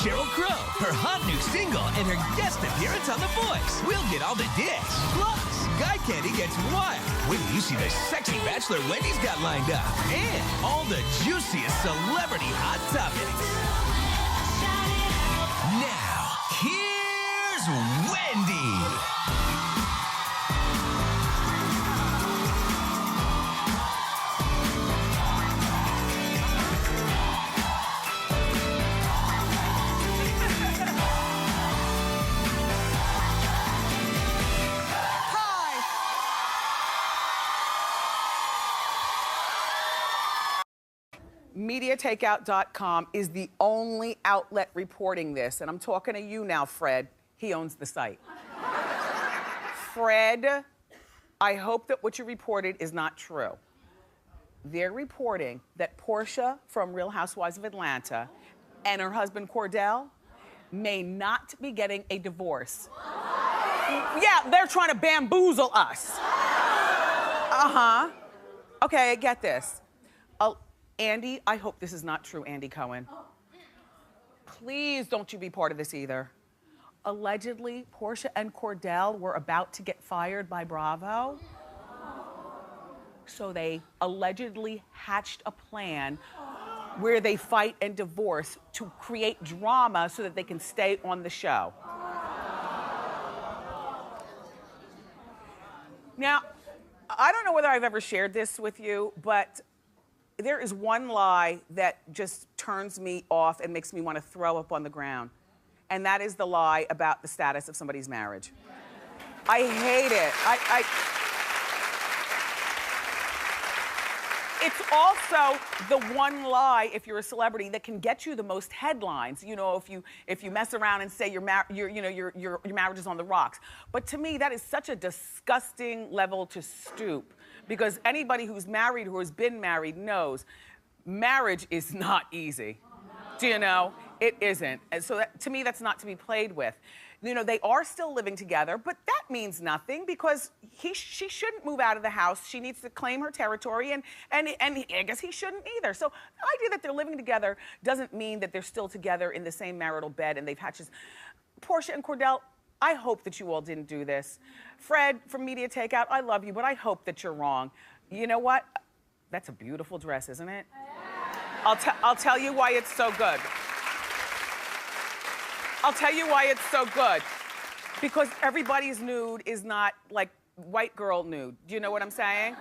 Sheryl Crow, her hot new single, and her guest appearance on The Voice. We'll get all the dicks. Plus, Guy Candy gets wild. Wait till you see the sexy bachelor Wendy's got lined up. And all the juiciest celebrity hot topics. Now, here's Wendy. MediaTakeout.com is the only outlet reporting this. And I'm talking to you now, Fred. He owns the site. Fred, I hope that what you reported is not true. They're reporting that Porsha from Real Housewives of Atlanta and her husband Kordell may not be getting a divorce. Yeah, they're trying to bamboozle us. Okay, get this. Andy, I hope this is not true, Andy Cohen. Please don't you be part of this either. Allegedly, Porsha and Kordell were about to get fired by Bravo. So they allegedly hatched a plan where they fight and divorce to create drama so that they can stay on the show. Now, I don't know whether I've ever shared this with you, but there is one lie that just turns me off and makes me want to throw up on the ground. And that is the lie about the status of somebody's marriage. I hate it. It's also the one lie, if you're a celebrity, that can get you the most headlines. You know, if you mess around and say your marriage is on the rocks. But to me, that is such a disgusting level to stoop. Because anybody who's married, who has been married, knows marriage is not easy. Do you know? It isn't. And so to me, that's not to be played with. You know, they are still living together, but that means nothing because she shouldn't move out of the house. She needs to claim her territory, and I guess he shouldn't either. So the idea that they're living together doesn't mean that they're still together in the same marital bed and they've hatched this. Porsha and Kordell, I hope that you all didn't do this. Fred from Media Takeout, I love you, but I hope that you're wrong. You know what? That's a beautiful dress, isn't it? I'll tell you why it's so good. I'll tell you why it's so good. Because everybody's nude is not like white girl nude. Do you know what I'm saying?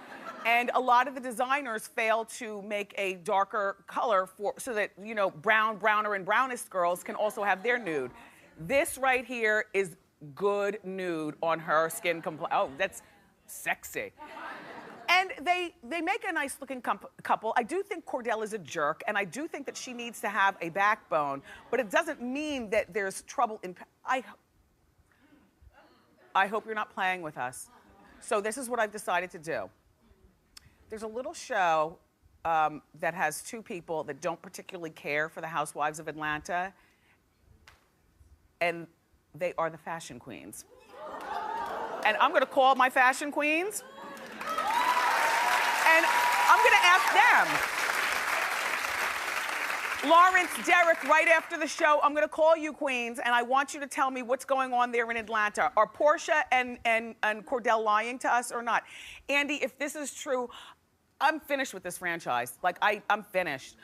And a lot of the designers fail to make a darker color so that, you know, browner, and brownest girls can also have their nude. This right here is good nude on her skin. Oh, that's sexy. And they make a nice looking couple. I do think Kordell is a jerk, and I do think that she needs to have a backbone, but it doesn't mean that there's trouble in... I hope you're not playing with us. So this is what I've decided to do. There's a little show that has two people that don't particularly care for the Housewives of Atlanta, and they are the fashion queens. And I'm gonna call my fashion queens, and I'm gonna ask them. Lawrence, Derek, right after the show, I'm gonna call you queens, and I want you to tell me what's going on there in Atlanta. Are Porsha and Kordell lying to us or not? Andy, if this is true, I'm finished with this franchise. Like, I'm finished.